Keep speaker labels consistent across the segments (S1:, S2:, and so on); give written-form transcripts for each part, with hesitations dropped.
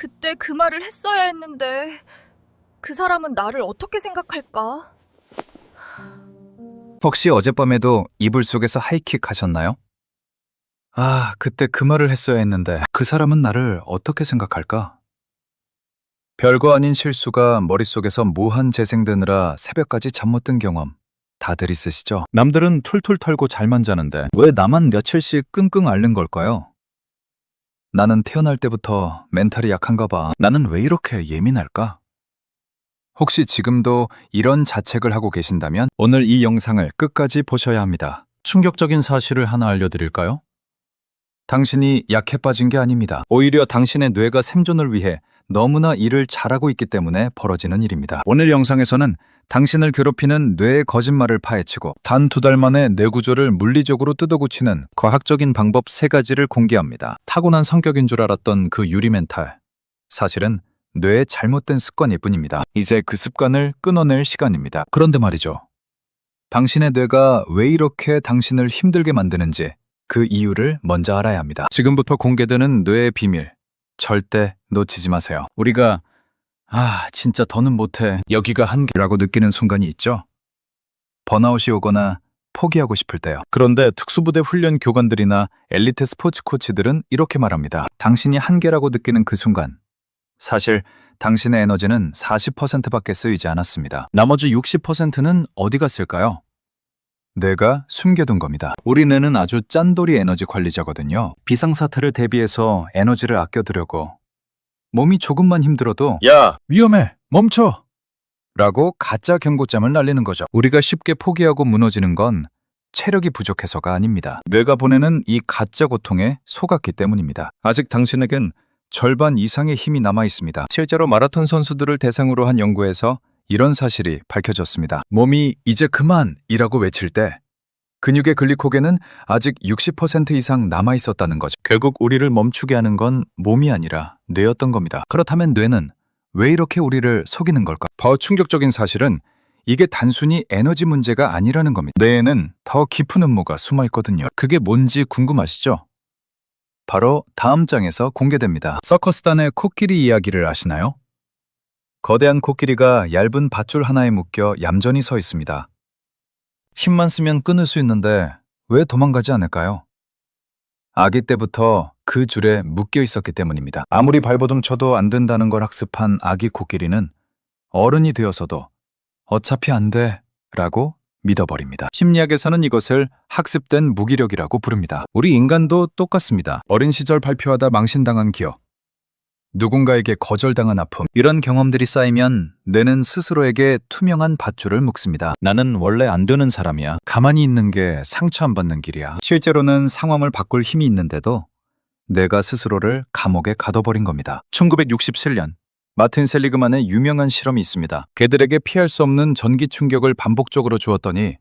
S1: 그때 그 말을 했어야 했는데 그 사람은 나를 어떻게 생각할까?
S2: 혹시 어젯밤에도 이불 속에서 하이킥 하셨나요? 아, 그때 그 말을 했어야 했는데 그 사람은 나를 어떻게 생각할까? 별거 아닌 실수가 머릿속에서 무한 재생되느라 새벽까지 잠 못 든 경험 다들 있으시죠? 남들은 툴툴 털고 잘만 자는데 왜 나만 며칠씩 끙끙 앓는 걸까요? 나는 태어날 때부터 멘탈이 약한가 봐. 나는 왜 이렇게 예민할까? 혹시 지금도 이런 자책을 하고 계신다면 오늘 이 영상을 끝까지 보셔야 합니다. 충격적인 사실을 하나 알려드릴까요? 당신이 약해 빠진 게 아닙니다. 오히려 당신의 뇌가 생존을 위해 너무나 일을 잘하고 있기 때문에 벌어지는 일입니다. 오늘 영상에서는 당신을 괴롭히는 뇌의 거짓말을 파헤치고 단 2달 만에 뇌 구조를 물리적으로 뜯어고치는 과학적인 방법 3가지를 공개합니다. 타고난 성격인 줄 알았던 그 유리 멘탈. 사실은 뇌의 잘못된 습관일 뿐입니다. 이제 그 습관을 끊어낼 시간입니다. 그런데 말이죠. 당신의 뇌가 왜 이렇게 당신을 힘들게 만드는지 그 이유를 먼저 알아야 합니다. 지금부터 공개되는 뇌의 비밀. 절대 놓치지 마세요. 우리가 진짜 더는 못해. 여기가 한계라고 느끼는 순간이 있죠. 번아웃이 오거나 포기하고 싶을 때요. 그런데 특수부대 훈련 교관들이나 엘리트 스포츠 코치들은 이렇게 말합니다. 당신이 한계라고 느끼는 그 순간 사실 당신의 에너지는 40%밖에 쓰이지 않았습니다. 나머지 60%는 어디 갔을까요? 뇌가 숨겨둔 겁니다. 우리 뇌는 아주 짠돌이 에너지 관리자거든요. 비상사태를 대비해서 에너지를 아껴두려고 몸이 조금만 힘들어도 야! 위험해! 멈춰! 라고 가짜 경고장을 날리는 거죠. 우리가 쉽게 포기하고 무너지는 건 체력이 부족해서가 아닙니다. 뇌가 보내는 이 가짜 고통에 속았기 때문입니다. 아직 당신에겐 절반 이상의 힘이 남아 있습니다. 실제로 마라톤 선수들을 대상으로 한 연구에서 이런 사실이 밝혀졌습니다. 몸이 이제 그만이라고 외칠 때 근육의 글리코겐은 아직 60% 이상 남아 있었다는 거죠. 결국 우리를 멈추게 하는 건 몸이 아니라 뇌였던 겁니다. 그렇다면 뇌는 왜 이렇게 우리를 속이는 걸까? 더 충격적인 사실은 이게 단순히 에너지 문제가 아니라는 겁니다. 뇌에는 더 깊은 음모가 숨어 있거든요. 그게 뭔지 궁금하시죠? 바로 다음 장에서 공개됩니다. 서커스단의 코끼리 이야기를 아시나요? 거대한 코끼리가 얇은 밧줄 하나에 묶여 얌전히 서 있습니다. 힘만 쓰면 끊을 수 있는데 왜 도망가지 않을까요? 아기 때부터 그 줄에 묶여 있었기 때문입니다. 아무리 발버둥 쳐도 안 된다는 걸 학습한 아기 코끼리는 어른이 되어서도 어차피 안 돼 라고 믿어버립니다. 심리학에서는 이것을 학습된 무기력이라고 부릅니다. 우리 인간도 똑같습니다. 어린 시절 발표하다 망신당한 기억, 누군가에게 거절당한 아픔, 이런 경험들이 쌓이면 뇌는 스스로에게 투명한 밧줄을 묶습니다. 나는 원래 안 되는 사람이야. 가만히 있는 게 상처 안 받는 길이야. 실제로는 상황을 바꿀 힘이 있는데도 뇌가 스스로를 감옥에 가둬버린 겁니다. 1967년 마틴 셀리그만의 유명한 실험이 있습니다. 개들에게 피할 수 없는 전기 충격을 반복적으로 주었더니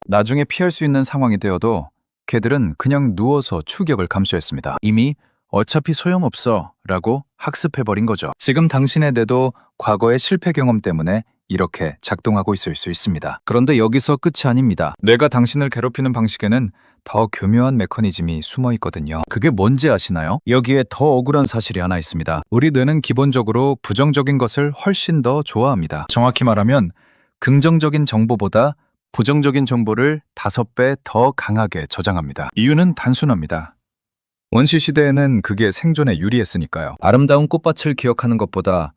S2: 나중에 피할 수 있는 상황이 되어도 개들은 그냥 누워서 충격을 감수했습니다. 이미 어차피 소용없어 라고 학습해버린 거죠. 지금 당신의 뇌도 과거의 실패 경험 때문에 이렇게 작동하고 있을 수 있습니다. 그런데 여기서 끝이 아닙니다. 뇌가 당신을 괴롭히는 방식에는 더 교묘한 메커니즘이 숨어 있거든요. 그게 뭔지 아시나요? 여기에 더 억울한 사실이 하나 있습니다. 우리 뇌는 기본적으로 부정적인 것을 훨씬 더 좋아합니다. 정확히 말하면 긍정적인 정보보다 부정적인 정보를 5배 더 강하게 저장합니다. 이유는 단순합니다. 원시시대에는 그게 생존에 유리했으니까요. 아름다운 꽃밭을 기억하는 것보다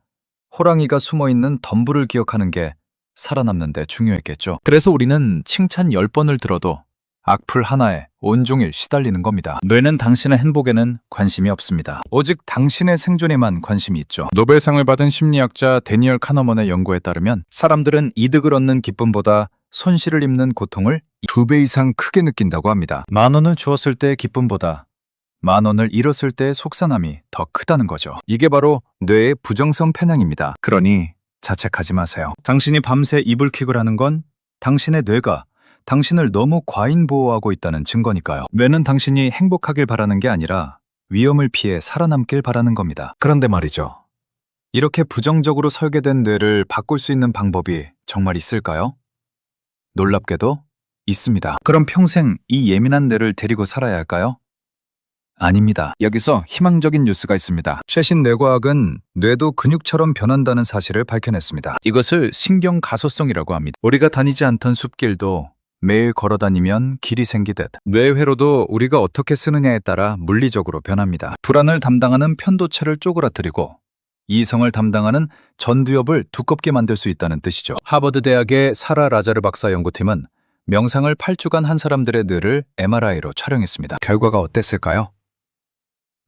S2: 호랑이가 숨어있는 덤불을 기억하는 게 살아남는 데 중요했겠죠. 그래서 우리는 칭찬 10번을 들어도 악플 하나에 온종일 시달리는 겁니다. 뇌는 당신의 행복에는 관심이 없습니다. 오직 당신의 생존에만 관심이 있죠. 노벨상을 받은 심리학자 데니얼 카너먼의 연구에 따르면 사람들은 이득을 얻는 기쁨보다 손실을 입는 고통을 2배 이상 크게 느낀다고 합니다. 10,000원을 주었을 때의 기쁨보다 10,000원을 잃었을 때의 속상함이 더 크다는 거죠. 이게 바로 뇌의 부정성 편향입니다. 그러니 자책하지 마세요. 당신이 밤새 이불킥을 하는 건 당신의 뇌가 당신을 너무 과잉 보호하고 있다는 증거니까요. 뇌는 당신이 행복하길 바라는 게 아니라 위험을 피해 살아남길 바라는 겁니다. 그런데 말이죠. 이렇게 부정적으로 설계된 뇌를 바꿀 수 있는 방법이 정말 있을까요? 놀랍게도 있습니다. 그럼 평생 이 예민한 뇌를 데리고 살아야 할까요? 아닙니다. 여기서 희망적인 뉴스가 있습니다. 최신 뇌과학은 뇌도 근육처럼 변한다는 사실을 밝혀냈습니다. 이것을 신경 가소성이라고 합니다. 우리가 다니지 않던 숲길도 매일 걸어다니면 길이 생기듯 뇌회로도 우리가 어떻게 쓰느냐에 따라 물리적으로 변합니다. 불안을 담당하는 편도체를 쪼그라뜨리고 이성을 담당하는 전두엽을 두껍게 만들 수 있다는 뜻이죠. 하버드 대학의 사라 라자르 박사 연구팀은 명상을 8주간 한 사람들의 뇌를 MRI로 촬영했습니다. 결과가 어땠을까요?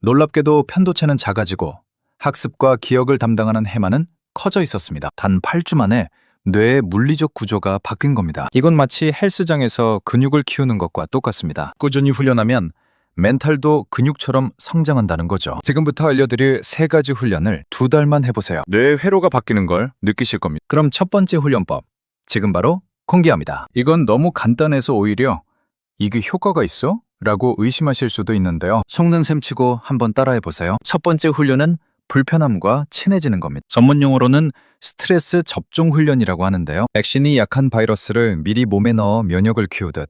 S2: 놀랍게도 편도체는 작아지고 학습과 기억을 담당하는 해마는 커져 있었습니다. 단 8주 만에 뇌의 물리적 구조가 바뀐 겁니다. 이건 마치 헬스장에서 근육을 키우는 것과 똑같습니다. 꾸준히 훈련하면 멘탈도 근육처럼 성장한다는 거죠. 지금부터 알려드릴 3가지 훈련을 2달만 해보세요. 뇌의 회로가 바뀌는 걸 느끼실 겁니다. 그럼 첫 번째 훈련법, 지금 바로 공개합니다. 이건 너무 간단해서 오히려 이게 효과가 있어? 라고 의심하실 수도 있는데요. 속는 셈 치고 한번 따라해보세요. 첫 번째 훈련은 불편함과 친해지는 겁니다. 전문 용어로는 스트레스 접종 훈련이라고 하는데요. 백신이 약한 바이러스를 미리 몸에 넣어 면역을 키우듯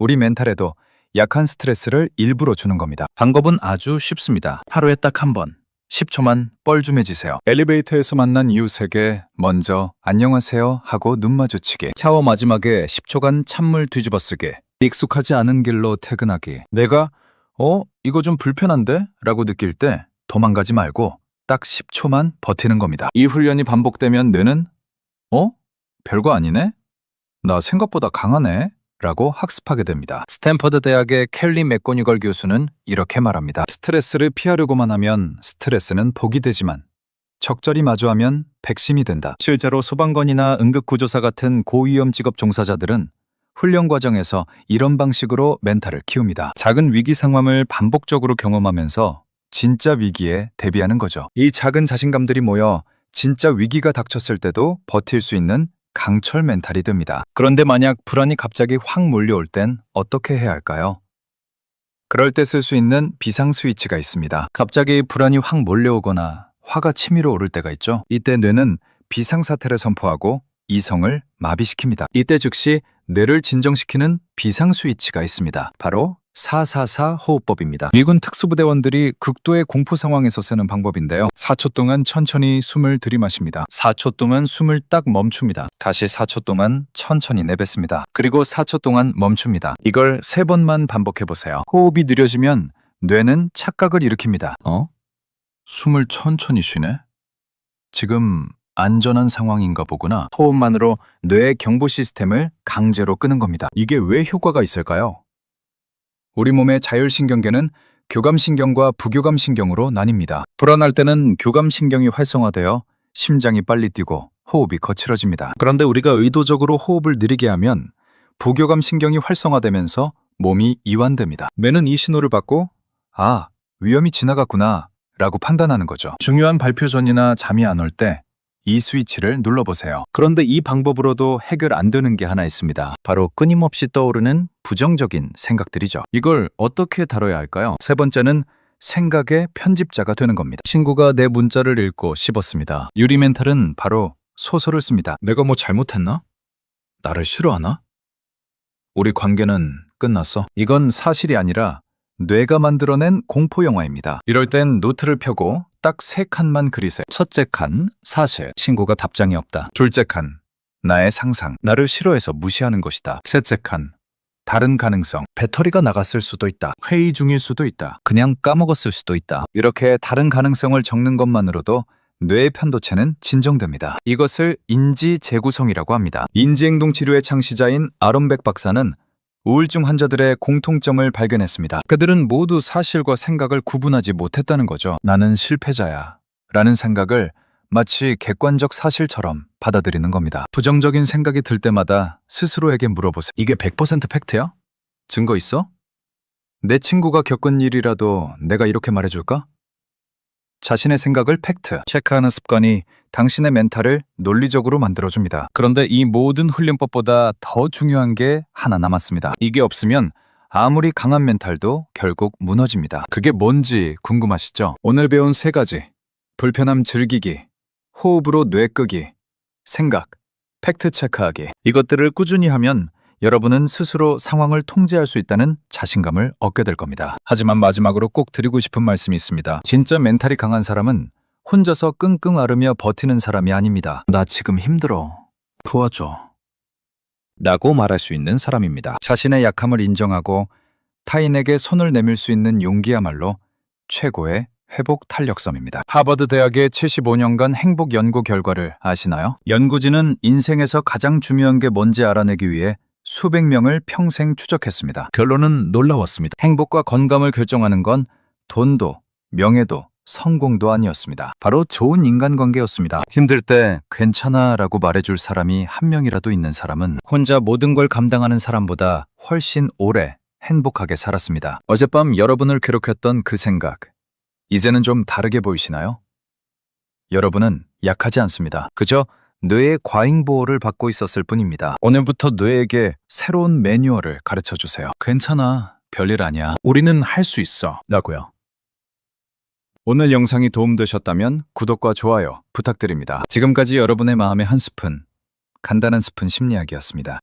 S2: 우리 멘탈에도 약한 스트레스를 일부러 주는 겁니다. 방법은 아주 쉽습니다. 하루에 딱 한 번, 10초만 뻘쭘해지세요. 엘리베이터에서 만난 이웃에게 먼저 안녕하세요 하고 눈 마주치기. 샤워 마지막에 10초간 찬물 뒤집어 쓰기. 익숙하지 않은 길로 퇴근하기. 내가 이거 좀 불편한데? 라고 느낄 때 도망가지 말고 딱 10초만 버티는 겁니다. 이 훈련이 반복되면 뇌는 별거 아니네? 나 생각보다 강하네? 라고 학습하게 됩니다. 스탠퍼드 대학의 켈리 맥고니걸 교수는 이렇게 말합니다. 스트레스를 피하려고만 하면 스트레스는 복이 되지만 적절히 마주하면 백심이 된다. 실제로 소방관이나 응급구조사 같은 고위험 직업 종사자들은 훈련 과정에서 이런 방식으로 멘탈을 키웁니다. 작은 위기 상황을 반복적으로 경험하면서 진짜 위기에 대비하는 거죠. 이 작은 자신감들이 모여 진짜 위기가 닥쳤을 때도 버틸 수 있는 강철 멘탈이 됩니다. 그런데 만약 불안이 갑자기 확 몰려올 땐 어떻게 해야 할까요? 그럴 때 쓸 수 있는 비상 스위치가 있습니다. 갑자기 불안이 확 몰려오거나 화가 치밀어 오를 때가 있죠. 이때 뇌는 비상사태를 선포하고 이성을 마비시킵니다. 이때 즉시 뇌를 진정시키는 비상 스위치가 있습니다. 바로 444 호흡법입니다. 미군 특수부대원들이 극도의 공포 상황에서 쓰는 방법인데요. 4초 동안 천천히 숨을 들이마십니다. 4초 동안 숨을 딱 멈춥니다. 다시 4초 동안 천천히 내뱉습니다. 그리고 4초 동안 멈춥니다. 이걸 3번만 반복해보세요. 호흡이 느려지면 뇌는 착각을 일으킵니다. 숨을 천천히 쉬네? 지금 안전한 상황인가 보구나. 호흡만으로 뇌의 경보 시스템을 강제로 끄는 겁니다. 이게 왜 효과가 있을까요? 우리 몸의 자율신경계는 교감신경과 부교감신경으로 나뉩니다. 불안할 때는 교감신경이 활성화되어 심장이 빨리 뛰고 호흡이 거칠어집니다. 그런데 우리가 의도적으로 호흡을 느리게 하면 부교감신경이 활성화되면서 몸이 이완됩니다. 뇌는 이 신호를 받고 위험이 지나갔구나 라고 판단하는 거죠. 중요한 발표 전이나 잠이 안 올 때 이 스위치를 눌러보세요. 그런데 이 방법으로도 해결 안 되는 게 하나 있습니다. 바로 끊임없이 떠오르는 부정적인 생각들이죠. 이걸 어떻게 다뤄야 할까요? 3번째는 생각의 편집자가 되는 겁니다. 친구가 내 문자를 읽고 씹었습니다. 유리 멘탈은 바로 소설을 씁니다. 내가 뭐 잘못했나? 나를 싫어하나? 우리 관계는 끝났어. 이건 사실이 아니라 뇌가 만들어낸 공포영화입니다. 이럴 땐 노트를 펴고 딱 3칸만 그리세요. 첫째 칸, 사실, 친구가 답장이 없다. 둘째 칸, 나의 상상, 나를 싫어해서 무시하는 것이다. 셋째 칸, 다른 가능성, 배터리가 나갔을 수도 있다. 회의 중일 수도 있다. 그냥 까먹었을 수도 있다. 이렇게 다른 가능성을 적는 것만으로도 뇌의 편도체는 진정됩니다. 이것을 인지 재구성이라고 합니다. 인지행동 치료의 창시자인 아론백 박사는 우울증 환자들의 공통점을 발견했습니다. 그들은 모두 사실과 생각을 구분하지 못했다는 거죠. 나는 실패자야 라는 생각을 마치 객관적 사실처럼 받아들이는 겁니다. 부정적인 생각이 들 때마다 스스로에게 물어보세요. 이게 100% 팩트야? 증거 있어? 내 친구가 겪은 일이라도 내가 이렇게 말해줄까? 자신의 생각을 팩트 체크하는 습관이 당신의 멘탈을 논리적으로 만들어줍니다. 그런데 이 모든 훈련법보다 더 중요한 게 하나 남았습니다. 이게 없으면 아무리 강한 멘탈도 결국 무너집니다. 그게 뭔지 궁금하시죠? 오늘 배운 3가지. 불편함 즐기기, 호흡으로 뇌 끄기, 생각, 팩트 체크하기. 이것들을 꾸준히 하면 여러분은 스스로 상황을 통제할 수 있다는 자신감을 얻게 될 겁니다. 하지만 마지막으로 꼭 드리고 싶은 말씀이 있습니다. 진짜 멘탈이 강한 사람은 혼자서 끙끙 앓으며 버티는 사람이 아닙니다. 나 지금 힘들어. 도와줘. 라고 말할 수 있는 사람입니다. 자신의 약함을 인정하고 타인에게 손을 내밀 수 있는 용기야말로 최고의 회복 탄력섬입니다. 하버드 대학의 75년간 행복 연구 결과를 아시나요? 연구진은 인생에서 가장 중요한 게 뭔지 알아내기 위해 수백 명을 평생 추적했습니다. 결론은 놀라웠습니다. 행복과 건강을 결정하는 건 돈도, 명예도, 성공도 아니었습니다. 바로 좋은 인간관계였습니다. 힘들 때 괜찮아 라고 말해줄 사람이 한 명이라도 있는 사람은 혼자 모든 걸 감당하는 사람보다 훨씬 오래 행복하게 살았습니다. 어젯밤 여러분을 괴롭혔던 그 생각, 이제는 좀 다르게 보이시나요? 여러분은 약하지 않습니다. 그저 뇌의 과잉보호를 받고 있었을 뿐입니다. 오늘부터 뇌에게 새로운 매뉴얼을 가르쳐 주세요. 괜찮아. 별일 아니야. 우리는 할 수 있어. 라고요. 오늘 영상이 도움되셨다면 구독과 좋아요 부탁드립니다. 지금까지 여러분의 마음의 한 스푼, 간단한 스푼 심리학이었습니다.